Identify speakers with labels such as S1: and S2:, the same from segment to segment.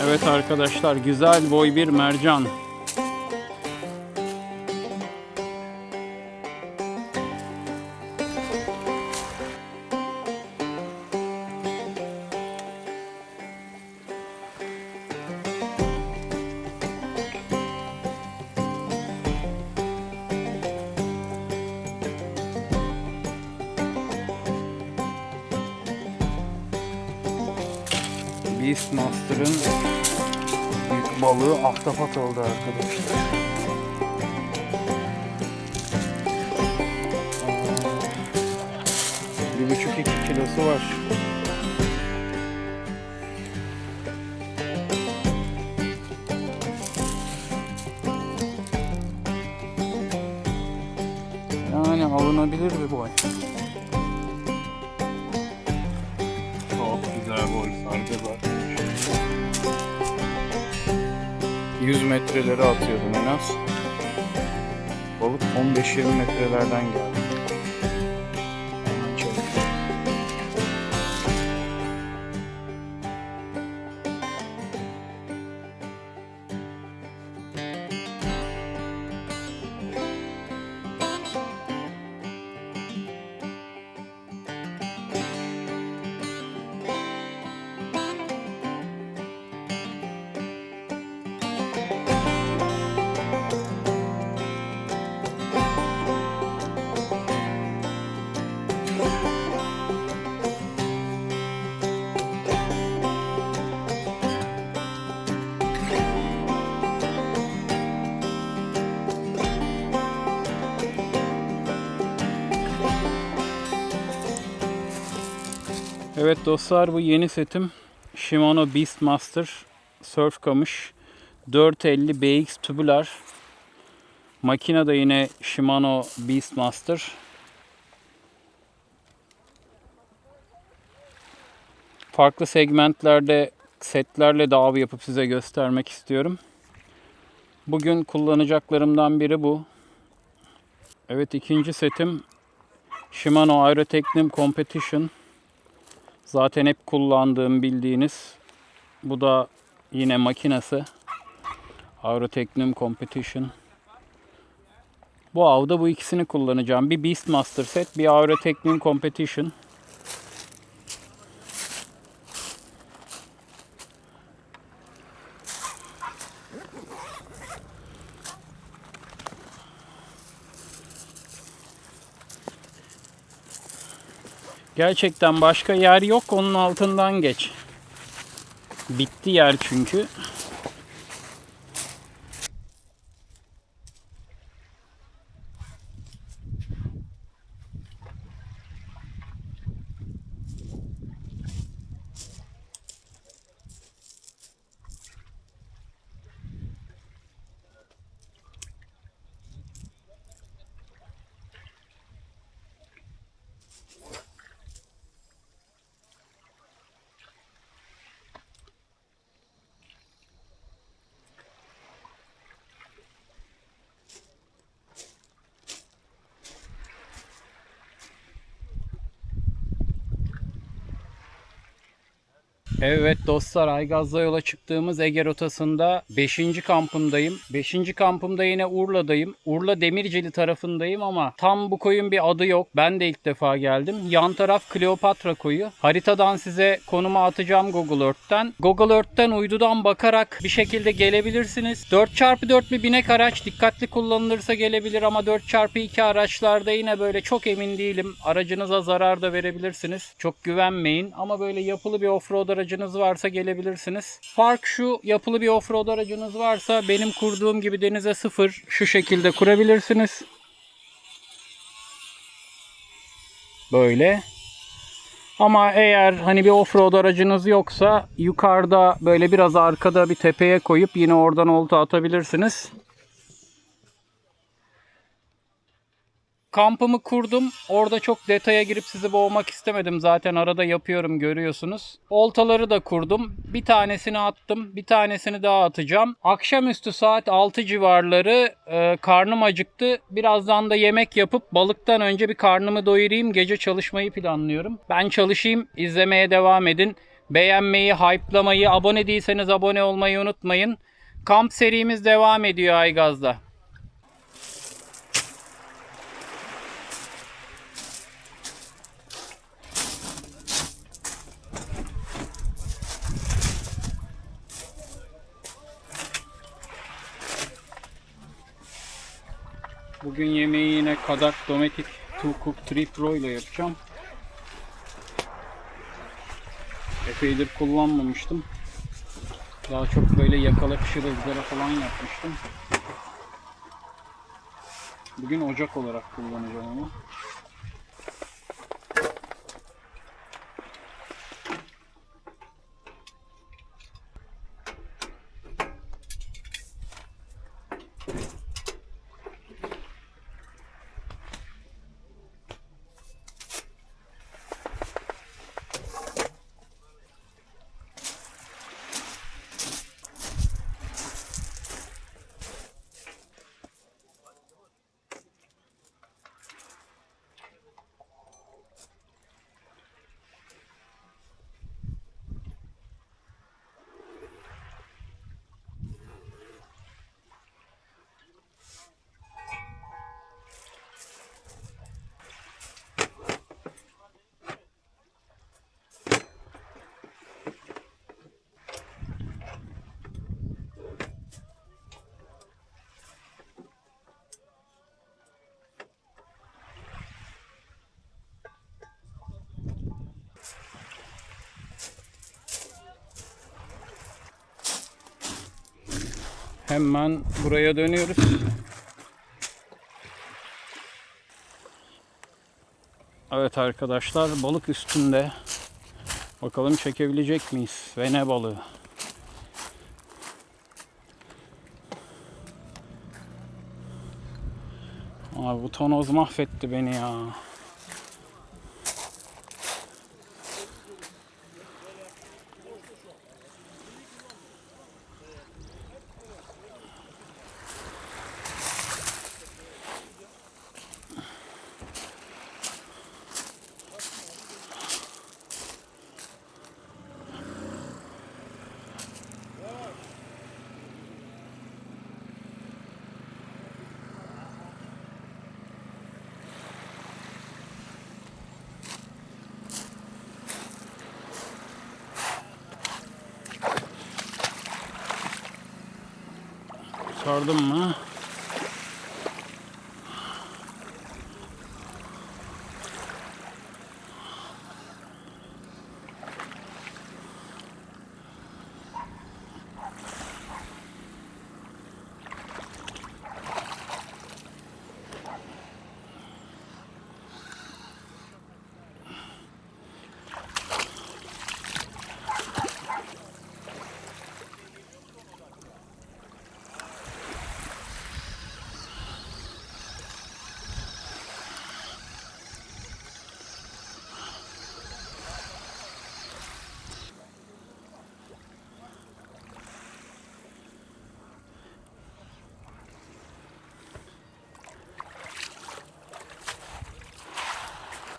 S1: Evet arkadaşlar, güzel boy bir mercan. Beastmaster'ın büyük balığı ahtapot oldu arkadaşlar. Bir buçuk 2 kilosu var. Yani alınabilir bir boy. Çok güzel boy, sargı var. 100 metreleri atıyordum en az. Balık 15-20 metrelerden geldi. Hemen çekelim. Evet dostlar, bu yeni setim Shimano Beastmaster Surf Kamış 450 BX tubular. Makine de yine Shimano Beastmaster. Farklı segmentlerde setlerle de av yapıp size göstermek istiyorum. Bugün kullanacaklarımdan biri bu. Evet, ikinci setim Shimano Aero Technium Competition. Zaten hep kullandığım, bildiğiniz. Bu da yine makinesi. Aero Technium Competition. Bu avda bu ikisini kullanacağım. Bir Beastmaster set, bir Aero Technium Competition. Gerçekten başka yer yok, onun altından geç. Bitti yer çünkü. Evet dostlar, Aygaz'la yola çıktığımız Ege rotasında 5. kampımdayım. 5. kampımda yine Urla'dayım. Urla Demirceli tarafındayım ama tam bu koyun bir adı yok. Ben de ilk defa geldim. Yan taraf Kleopatra koyu. Haritadan size konumu atacağım Google Earth'ten. Google Earth'ten uydudan bakarak bir şekilde gelebilirsiniz. 4x4 bir binek araç, dikkatli kullanılırsa gelebilir ama 4x2 araçlarda yine böyle çok emin değilim. Aracınıza zarar da verebilirsiniz. Çok güvenmeyin ama böyle yapılı bir offroad aracınız varsa gelebilirsiniz. Fark şu: yapılı bir offroad aracınız varsa benim kurduğum gibi denize sıfır şu şekilde kurabilirsiniz. Böyle. Ama eğer hani bir offroad aracınız yoksa yukarıda böyle biraz arkada bir tepeye koyup yine oradan olta atabilirsiniz. Kampımı kurdum. Orada çok detaya girip sizi boğmak istemedim. Zaten arada yapıyorum, görüyorsunuz. Oltaları da kurdum. Bir tanesini attım. Bir tanesini daha atacağım. Akşamüstü saat 6 civarları karnım acıktı. Birazdan da yemek yapıp balıktan önce bir karnımı doyurayım. Gece çalışmayı planlıyorum. Ben çalışayım. İzlemeye devam edin. beğenmeyi, hype'lamayı, abone değilseniz abone olmayı unutmayın. Kamp serimiz devam ediyor Aygaz'da. Bugün yemeği yine Kadak Dometic Two Cook Trip Roy ile yapacağım. Epeydir kullanmamıştım. Daha çok böyle yakala pişir ızgara falan yapmıştım. Bugün ocak olarak kullanacağım onu. Hemen buraya dönüyoruz. Evet arkadaşlar, balık üstünde. Bakalım çekebilecek miyiz? Ve ne balığı? Abi bu tonoz mahvetti beni ya. Sardım mı?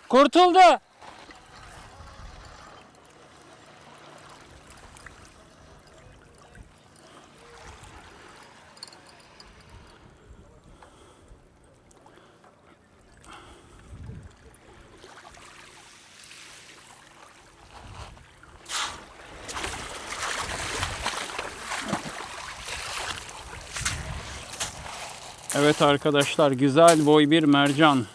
S1: Kurtuldu. Evet arkadaşlar, güzel boy bir mercan.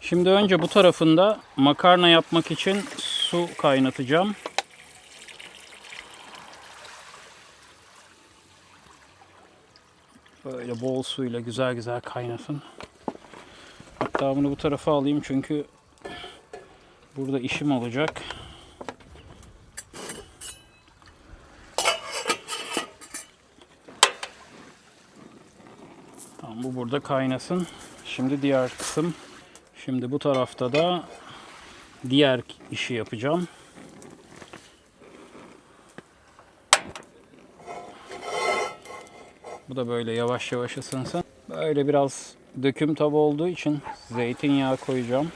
S1: Şimdi önce bu tarafında makarna yapmak için su kaynatacağım. Böyle bol suyla güzel güzel kaynasın. Hatta bunu bu tarafa alayım çünkü burada işim olacak. Tamam, bu burada kaynasın. Şimdi diğer kısım. Şimdi bu tarafta da diğer işi yapacağım. Bu da böyle yavaş yavaş ısınsın. Böyle biraz döküm tava olduğu için zeytinyağı koyacağım.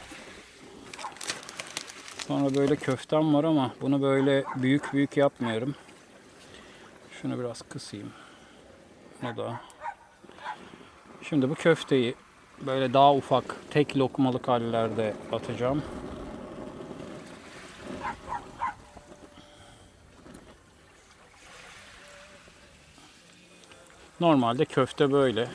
S1: Sonra böyle köftem var ama bunu böyle büyük büyük yapmıyorum. Şunu biraz kısayım. Bu da. Şimdi bu köfteyi böyle daha ufak tek lokmalık hallerde atacağım. Normalde köfte böyle.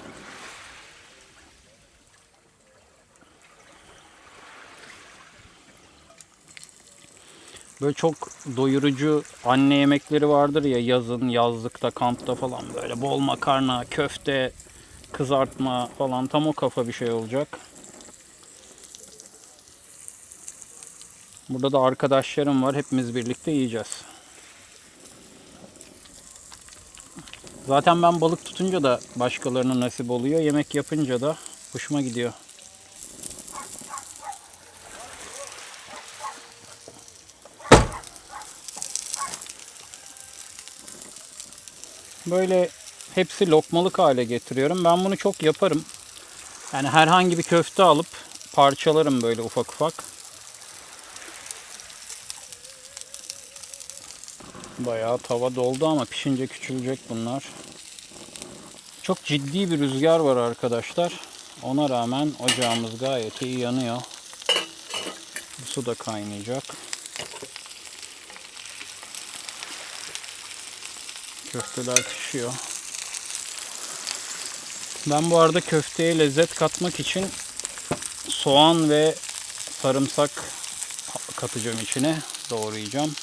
S1: Böyle çok doyurucu anne yemekleri vardır ya yazın, yazlıkta, kampta falan böyle bol makarna, köfte, kızartma falan tam o kafa bir şey olacak. Burada da arkadaşlarım var. Hepimiz birlikte yiyeceğiz. Zaten ben balık tutunca da başkalarına nasip oluyor. Yemek yapınca da hoşuma gidiyor. Böyle hepsi lokmalık hale getiriyorum. Ben bunu çok yaparım. Yani herhangi bir köfte alıp parçalarım böyle ufak ufak. Bayağı tava doldu ama pişince küçülecek bunlar. Çok ciddi bir rüzgar var arkadaşlar. Ona rağmen ocağımız gayet iyi yanıyor. Bu su da kaynayacak. Köfteler pişiyor. Ben bu arada köfteye lezzet katmak için soğan ve sarımsak katacağım içine. Doğrayacağım.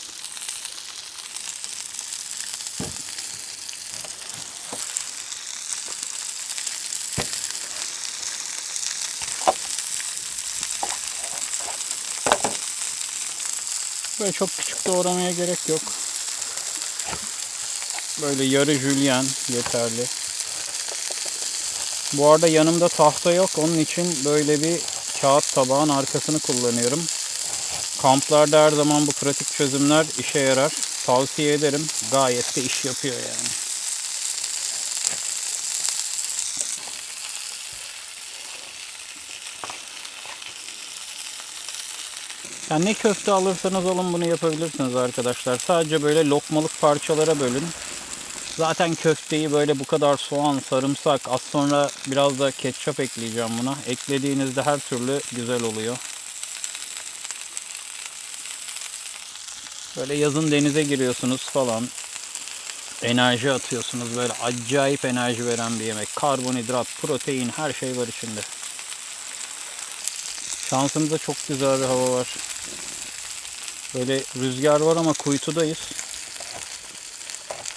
S1: Böyle çok küçük doğramaya gerek yok. Böyle yarı jülyen yeterli. Bu arada yanımda tahta yok. Onun için böyle bir kağıt tabağın arkasını kullanıyorum. Kamplarda her zaman bu pratik çözümler işe yarar. Tavsiye ederim. Gayet de iş yapıyor yani. Yani ne köfte alırsanız alın bunu yapabilirsiniz arkadaşlar. Sadece böyle lokmalık parçalara bölün. Zaten köfteyi böyle bu kadar soğan, sarımsak, az sonra biraz da ketçap ekleyeceğim buna. Eklediğinizde her türlü güzel oluyor. Böyle yazın denize giriyorsunuz falan. Enerji atıyorsunuz. Böyle acayip enerji veren bir yemek. Karbonhidrat, protein her şey var içinde. Şansımızda çok güzel bir hava var. Böyle rüzgar var ama kuytudayız.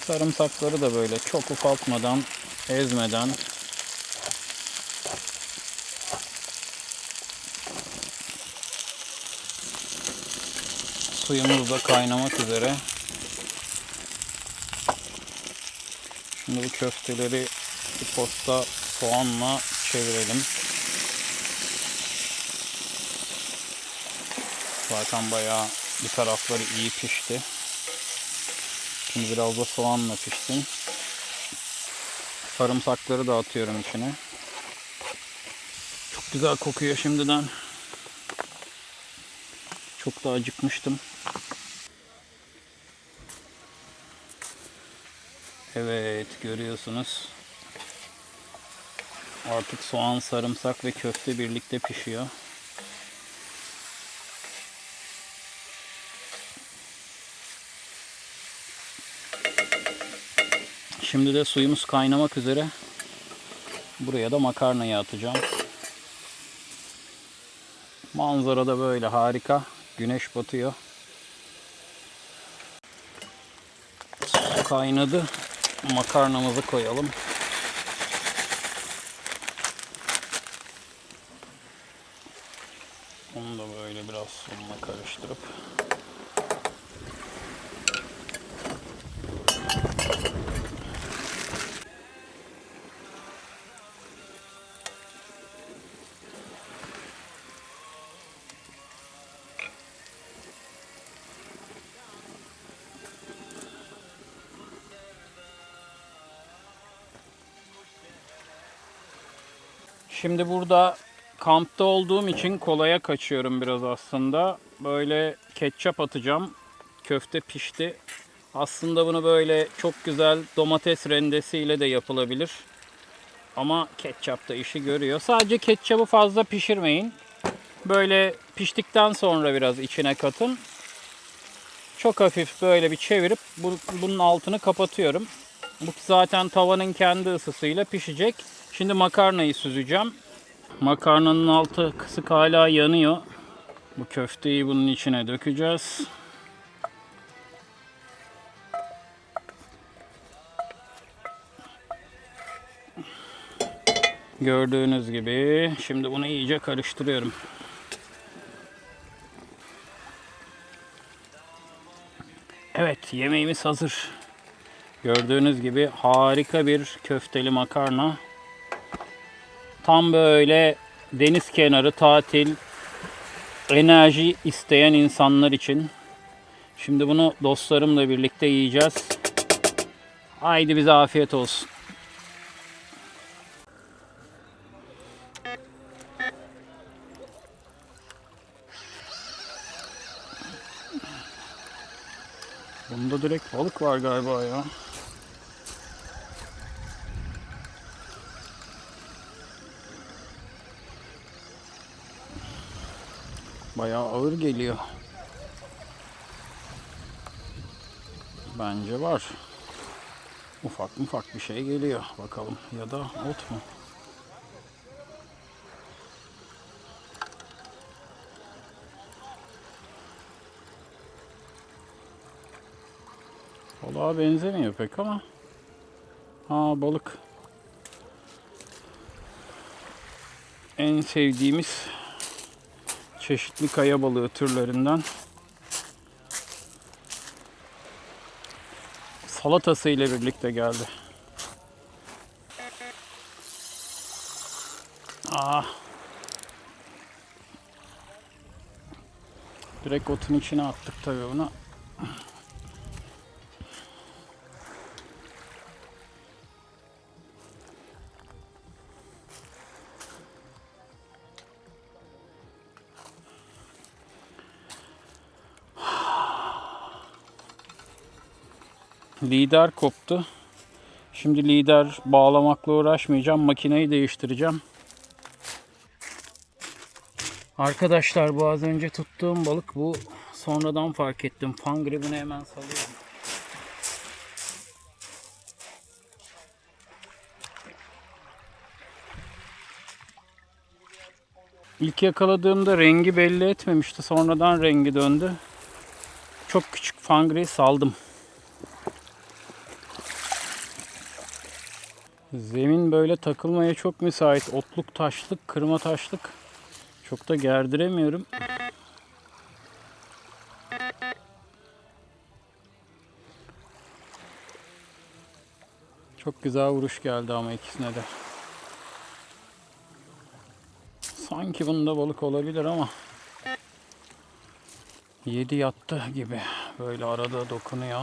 S1: Sarımsakları da böyle çok ufaltmadan, ezmeden suyumuz da kaynamak üzere. Şimdi bu köfteleri bir posta soğanla çevirelim. Zaten bayağı bir tarafları iyi pişti. Şimdi biraz da soğanla pişsin. Sarımsakları da atıyorum içine. Çok güzel kokuyor şimdiden. Çok da acıkmıştım. Evet, görüyorsunuz. Artık soğan, sarımsak ve köfte birlikte pişiyor. Şimdi de suyumuz kaynamak üzere. Buraya da makarnayı atacağım. Manzara da böyle harika. Güneş batıyor. Su kaynadı. Makarnamızı koyalım. Onu da böyle biraz sunla karıştırıp Şimdi burada kampta olduğum için kolaya kaçıyorum biraz aslında. Böyle ketçap atacağım. Köfte pişti. Aslında bunu böyle çok güzel domates rendesiyle de yapılabilir. Ama ketçap da işi görüyor. Sadece ketçabı fazla pişirmeyin. Böyle piştikten sonra biraz içine katın. Çok hafif böyle bir çevirip bunun altını kapatıyorum. Bu zaten tavanın kendi ısısıyla pişecek. Şimdi makarnayı süzeceğim. Makarnanın altı kısık hala yanıyor. Bu köfteyi bunun içine dökeceğiz. Gördüğünüz gibi şimdi bunu iyice karıştırıyorum. Evet, yemeğimiz hazır. Gördüğünüz gibi harika bir köfteli makarna. Tam böyle deniz kenarı tatil, enerji isteyen insanlar için. Şimdi bunu dostlarımla birlikte yiyeceğiz. Haydi bize afiyet olsun. Bunda direkt balık var galiba ya. Bayağı ağır geliyor. Bence var. Ufak bir şey geliyor. Bakalım. Ya da ot mu? Balığa benzemiyor pek ama. Ha, balık. En sevdiğimiz çeşitli kaya balığı türlerinden. Salatası ile birlikte geldi. Ah. Direkt otun içine attık tabii bunu. Lider koptu. Şimdi lider bağlamakla uğraşmayacağım. Makineyi değiştireceğim. Arkadaşlar, bu az önce tuttuğum balık bu. Sonradan fark ettim. Fangribini hemen salıyorum. İlk yakaladığımda rengi belli etmemişti. Sonradan rengi döndü. Çok küçük fangri saldım. Zemin böyle takılmaya çok müsait. Otluk, taşlık, kırma taşlık. Çok da gerdiremiyorum. Çok güzel vuruş geldi ama ikisine de. Sanki bunda balık olabilir ama yedi yattı gibi. Böyle arada dokunuyor.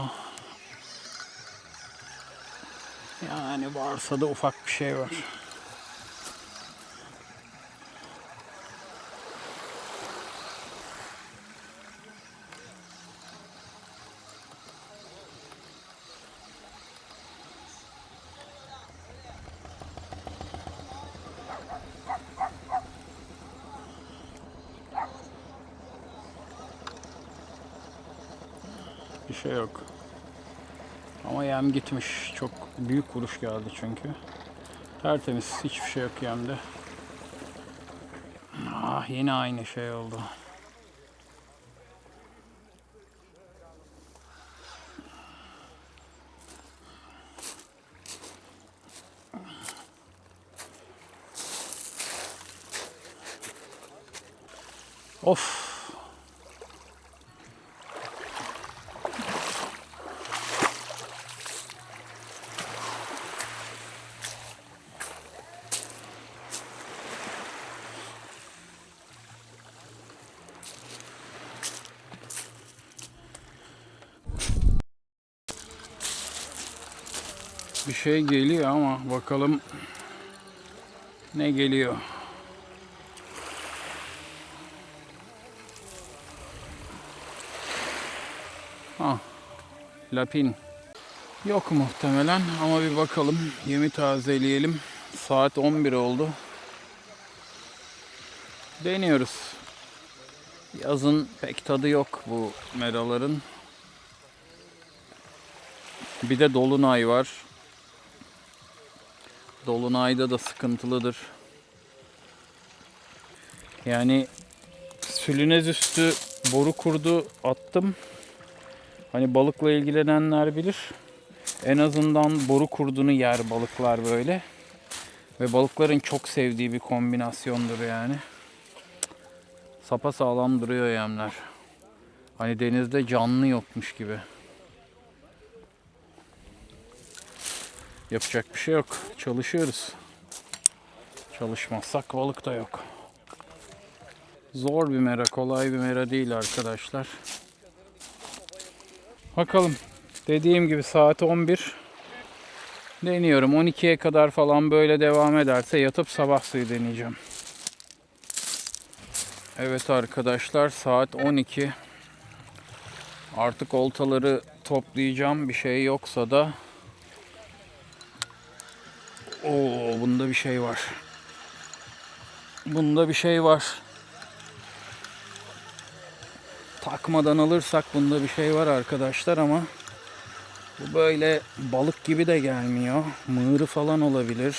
S1: Yani varsa da ufak bir şey var. Bir şey yok. Ama yem gitmiş. Çok büyük vuruş geldi çünkü. Tertemiz. Hiçbir şey yok yemde. Ah, yine aynı şey oldu. Of. Bir şey geliyor ama bakalım ne geliyor? Ah, lapin. Yok muhtemelen ama bir bakalım. Yemi tazeleyelim. Saat 11 oldu. Deniyoruz. Yazın pek tadı yok bu meraların. Bir de dolunay var. Dolunayda da sıkıntılıdır. Yani sülünez üstü boru kurdu attım. Hani balıkla ilgilenenler bilir. En azından boru kurdunu yer balıklar böyle. Ve balıkların çok sevdiği bir kombinasyondur yani. Sapasağlam duruyor yemler. Hani denizde canlı yokmuş gibi. Yapacak bir şey yok. Çalışıyoruz. Çalışmazsak balık da yok. Zor bir mera, kolay bir mera değil arkadaşlar. Bakalım. Dediğim gibi saat 11. Deniyorum. 12'ye kadar falan böyle devam ederse yatıp sabah suyu deneyeceğim. Evet arkadaşlar, saat 12. Artık oltaları toplayacağım. Bir şey yoksa da. Oo, bunda bir şey var. Bunda bir şey var. Takmadan alırsak bunda bir şey var arkadaşlar ama bu böyle balık gibi de gelmiyor. Mığırı falan olabilir.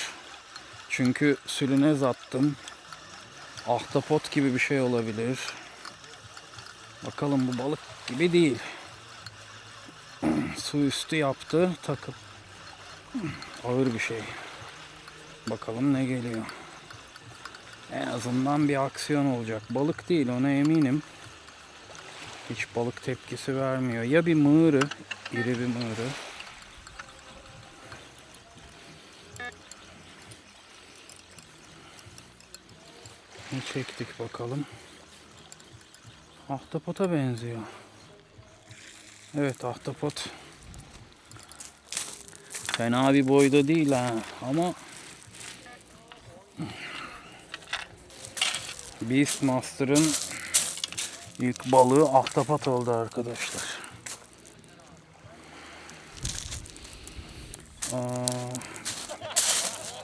S1: Çünkü sülünez attım. Ahtapot gibi bir şey olabilir. Bakalım, bu balık gibi değil. Su üstü yaptı. Takıp ağır bir şey. Bakalım ne geliyor. En azından bir aksiyon olacak. Balık değil, ona eminim. Hiç balık tepkisi vermiyor. Ya bir mığırı, iri bir mığırı. Ne çektik bakalım. Ahtapota benziyor. Evet, ahtapot. Fena bir boyda değil ha. Ama Beastmaster'ın ilk balığı ahtapot oldu arkadaşlar.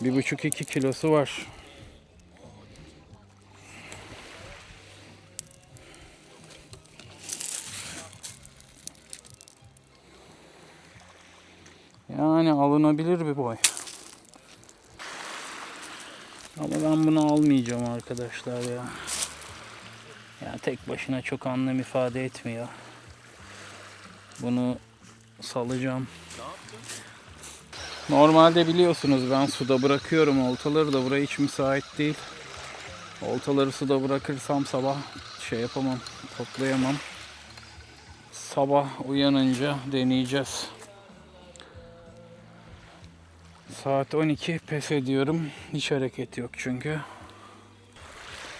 S1: 1,5-2 kilosu var. Yani alınabilir bir boy. Ama ben bunu almayacağım arkadaşlar ya. Yani tek başına çok anlam ifade etmiyor. Bunu salacağım. Normalde biliyorsunuz ben suda bırakıyorum oltaları da, buraya hiç müsait değil. Oltaları suda bırakırsam sabah şey yapamam, toplayamam. Sabah uyanınca deneyeceğiz. Saat 12, pes ediyorum. Hiç hareket yok çünkü.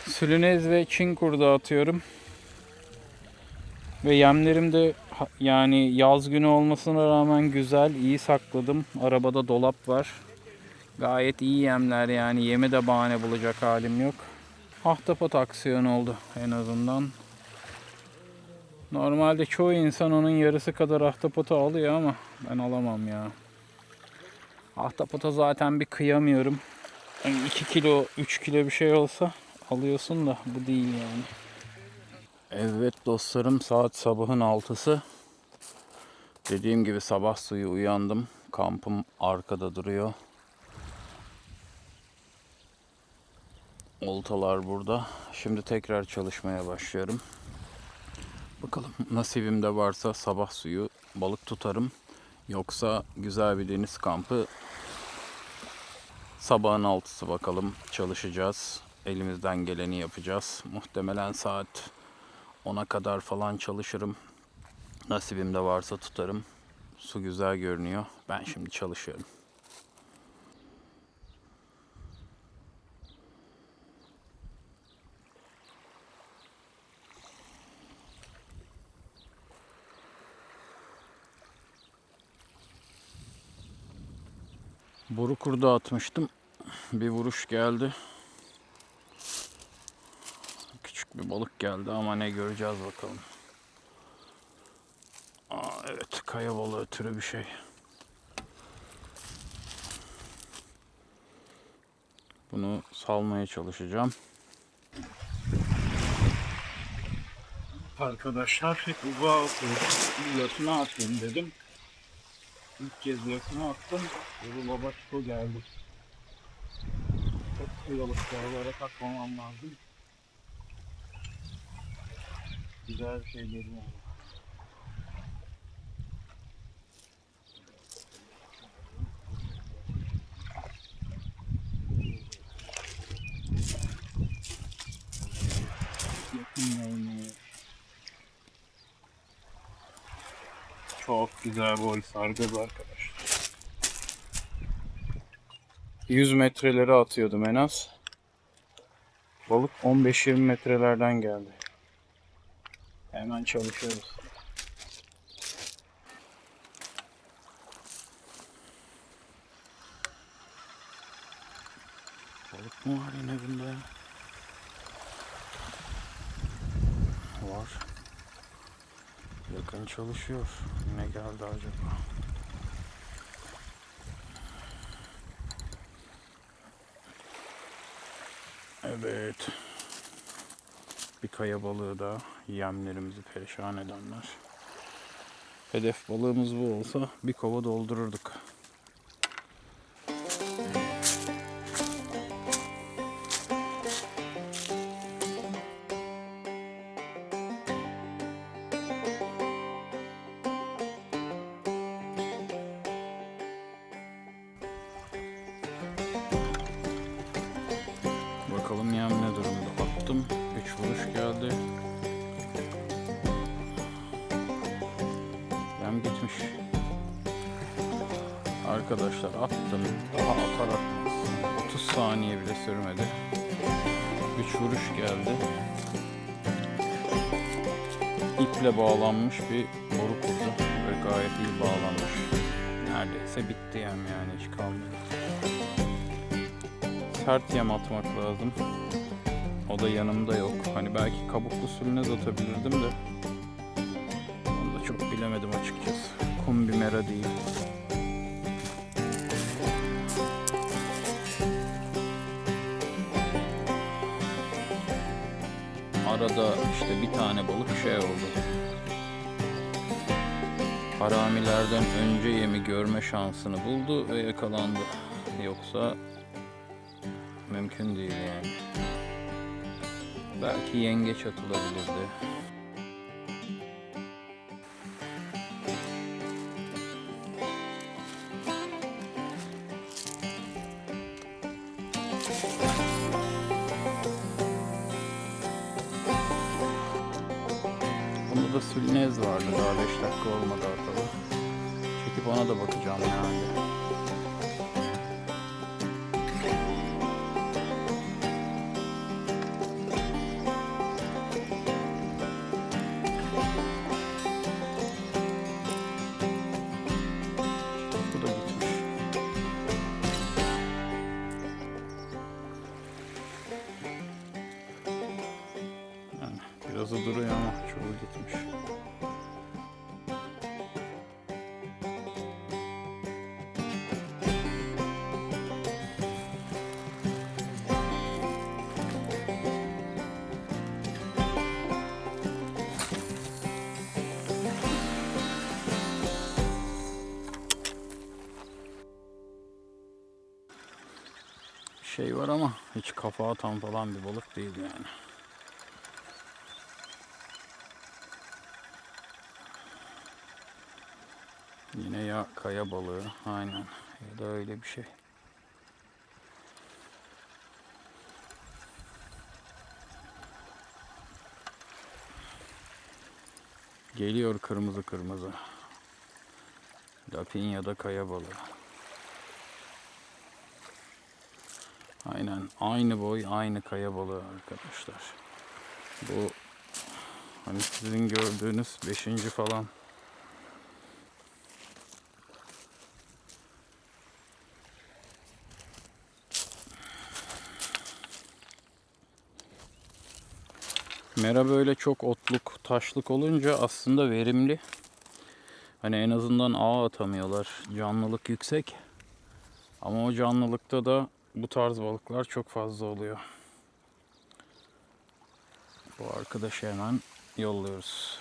S1: Sülünez ve çinkur atıyorum. Ve yemlerim de yani yaz günü olmasına rağmen güzel, iyi sakladım. Arabada dolap var. Gayet iyi yemler yani, yemi de bahane bulacak halim yok. Ahtapot aksiyonu oldu en azından. Normalde çoğu insan onun yarısı kadar ahtapotu alıyor ama ben alamam ya. Ahtapota zaten bir kıyamıyorum. Yani 2 kilo, 3 kilo bir şey olsa alıyorsun da bu değil yani. Evet dostlarım, saat sabahın 6'sı. Dediğim gibi sabah suyu uyandım. Kampım arkada duruyor. Oltalar burada. Şimdi tekrar çalışmaya başlıyorum. Bakalım, nasibimde varsa sabah suyu balık tutarım. Yoksa güzel bir deniz kampı. Sabahın 6'sı, bakalım, çalışacağız. Elimizden geleni yapacağız. Muhtemelen saat 10'a kadar falan çalışırım. Nasibimde varsa tutarım. Su güzel görünüyor. Ben şimdi çalışıyorum. Boru kurdu atmıştım. Bir vuruş geldi. Küçük bir balık geldi ama ne göreceğiz bakalım. Evet, kaya balığı türü bir şey. Bunu salmaya çalışacağım. Arkadaşlar latına atayım dedim. İlk kez latına attım. Yolu Labaçko geldi. Çok kıyalık dağlara takmamam lazım. Güzel bir şey geliyor. 'Çok güzel gol sargılı arkadaşlar. 100 metreleri atıyordum en az. Balık 15-20 metrelerden geldi. Hemen çalışıyoruz. Balık mı var yine bunda ya? Var. Yakın çalışıyor. Ne geldi acaba? Evet. Bir kaya balığı da yemlerimizi perişan edenler. Hedef balığımız bu olsa bir kova doldururduk. Bakalım yem ne durumda. Attım. 3 vuruş geldi. Yem gitmiş. Arkadaşlar attım. Daha atar atmaz. 30 saniye bile sürmedi. 3 vuruş geldi. İple bağlanmış bir boru kurdu. Ve gayet iyi bağlanmış. Neredeyse bitti yem yani, hiç kalmadı. Sert yem atmak lazım. O da yanımda yok. Hani belki kabuklu sülnez atabilirdim de onu da çok bilemedim açıkçası. Kumbimera değil. Arada işte bir tane balık şey oldu. Haramilerden önce yemi görme şansını buldu ve yakalandı. Yoksa mümkün değil yani. Belki yengeç atılabilirdi. Bunda da sülnez vardı, daha 5 dakika olmadı atalı. Çekip ona da bakacağım yani. Bu da gitmiş. Yani birazı duruyor ama çoğu gitmiş. Şey var ama hiç kafa atan falan bir balık değil yani. Yine ya kaya balığı, aynen, ya da öyle bir şey. Geliyor kırmızı kırmızı. Lapin ya da kaya balığı. Aynen aynı boy, aynı kaya balığı arkadaşlar. Bu hani sizin gördüğünüz 5. falan. Mera böyle çok otluk, taşlık olunca aslında verimli. Hani en azından ağ atamıyorlar. Canlılık yüksek. Ama o canlılıkta da bu tarz balıklar çok fazla oluyor. Bu arkadaşı hemen yolluyoruz.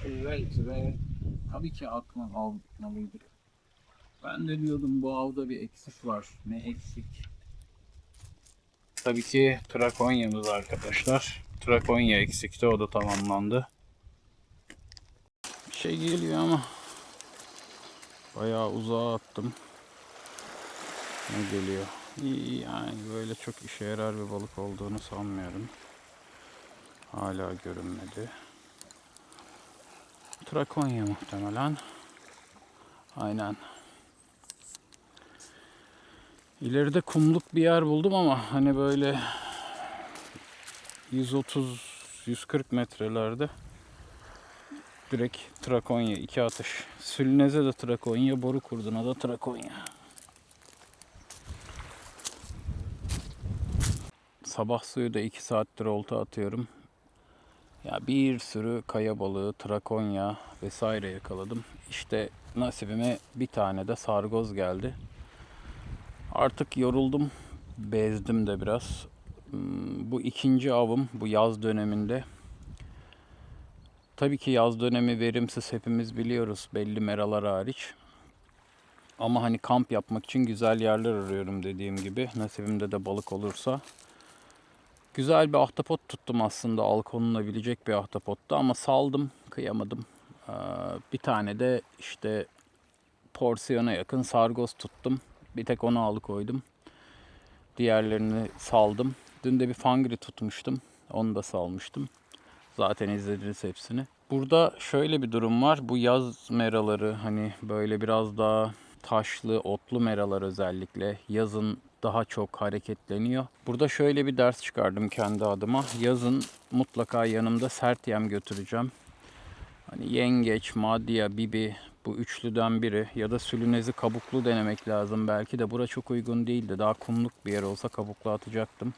S1: Evet ve tabii ki aklım almalıydık. Ben de diyordum bu avda bir eksik var. Ne eksik? Tabii ki Trakonya'mız arkadaşlar. Trakonya eksikti, o da tamamlandı. Bir şey geliyor ama bayağı uzağa attım. Ne geliyor? İyi, yani böyle çok işe yarar bir balık olduğunu sanmıyorum. Hala görünmedi. Trakonya muhtemelen. Aynen. İleride kumluk bir yer buldum ama hani böyle 130-140 metrelerde direkt Trakonya, 2 atış. Sülneze de Trakonya, boru kurduna da Trakonya. Sabah suyu da 2 saattir olta atıyorum. Ya bir sürü kaya balığı, Trakonya vesaire yakaladım. İşte nasibime bir tane de sargoz geldi. Artık yoruldum, bezdim de biraz. Bu ikinci avım bu yaz döneminde. Tabii ki yaz dönemi verimsiz, hepimiz biliyoruz, belli meralar hariç. Ama hani kamp yapmak için güzel yerler arıyorum dediğim gibi. Nasibimde de balık olursa. Güzel bir ahtapot tuttum aslında, al konulabilecek bir ahtapottu ama saldım, kıyamadım. Bir tane de işte porsiyona yakın sargoz tuttum. Bir tek onu alıkoydum. Diğerlerini saldım. Dün de bir fangri tutmuştum. Onu da salmıştım. Zaten izlediniz hepsini. Burada şöyle bir durum var. Bu yaz meraları, hani böyle biraz daha taşlı, otlu meralar özellikle yazın daha çok hareketleniyor. Burada şöyle bir ders çıkardım kendi adıma. Yazın mutlaka yanımda sert yem götüreceğim. Hani yengeç, madya, bibi, bu üçlüden biri ya da sülünezi kabuklu denemek lazım. Belki de bura çok uygun değildi. Daha kumluk bir yer olsa kabuklu atacaktım.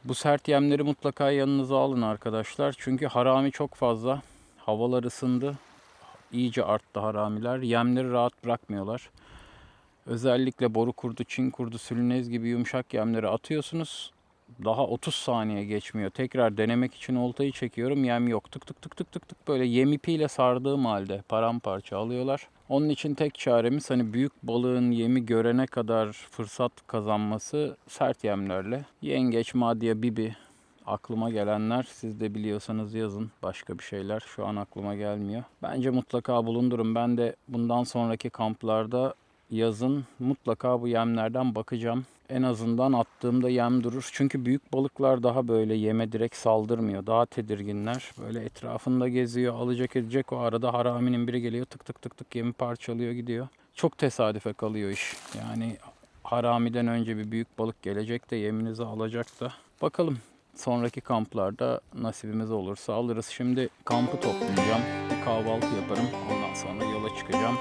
S1: Bu sert yemleri mutlaka yanınıza alın arkadaşlar. Çünkü harami çok fazla. Havalar ısındı. İyice arttı haramiler. Yemleri rahat bırakmıyorlar. Özellikle boru kurdu, Çin kurdu, sülünez gibi yumuşak yemleri atıyorsunuz. Daha 30 saniye geçmiyor. Tekrar denemek için oltayı çekiyorum. Yem yok. Tık tık tık tık tık tık böyle yem ipiyle sardığım halde paramparça alıyorlar. Onun için tek çaremiz hani büyük balığın yemi görene kadar fırsat kazanması sert yemlerle. Yengeç, madya, bibi aklıma gelenler, siz de biliyorsanız yazın. Başka bir şeyler şu an aklıma gelmiyor. Bence mutlaka bulundurun. Ben de bundan sonraki kamplarda yazın mutlaka bu yemlerden bakacağım. En azından attığımda yem durur. Çünkü büyük balıklar daha böyle yeme direkt saldırmıyor. Daha tedirginler. Böyle etrafında geziyor, alacak edecek. O arada haraminin biri geliyor, tık tık tık tık yemi parçalıyor gidiyor. Çok tesadüfe kalıyor iş. Yani haramiden önce bir büyük balık gelecek de yeminizi alacak da. Bakalım, sonraki kamplarda nasibimiz olursa alırız. Şimdi kampı toplayacağım. Bir kahvaltı yaparım. Ondan sonra yola çıkacağım.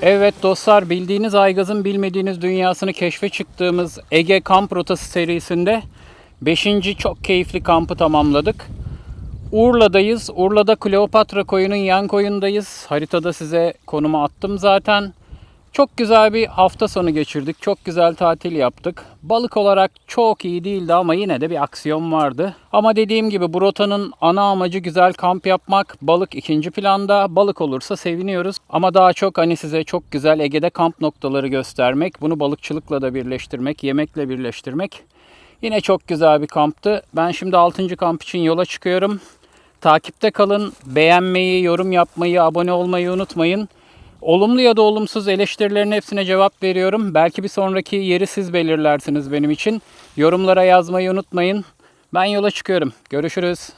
S1: Evet dostlar, bildiğiniz Aygaz'ın bilmediğiniz dünyasını keşfe çıktığımız Ege Kamp Rotası serisinde 5. çok keyifli kampı tamamladık. Urla'dayız. Urla'da Kleopatra Koyu'nun yan koyundayız. Haritada size konumu attım zaten. Çok güzel bir hafta sonu geçirdik. Çok güzel tatil yaptık. Balık olarak çok iyi değildi ama yine de bir aksiyon vardı. Ama dediğim gibi bu rotanın ana amacı güzel kamp yapmak. Balık ikinci planda. Balık olursa seviniyoruz. Ama daha çok hani size çok güzel Ege'de kamp noktaları göstermek. Bunu balıkçılıkla da birleştirmek, yemekle birleştirmek. Yine çok güzel bir kamptı. Ben şimdi 6. kamp için yola çıkıyorum. Takipte kalın. Beğenmeyi, yorum yapmayı, abone olmayı unutmayın. Olumlu ya da olumsuz eleştirilerin hepsine cevap veriyorum. Belki bir sonraki yeri siz belirlersiniz benim için. Yorumlara yazmayı unutmayın. Ben yola çıkıyorum. Görüşürüz.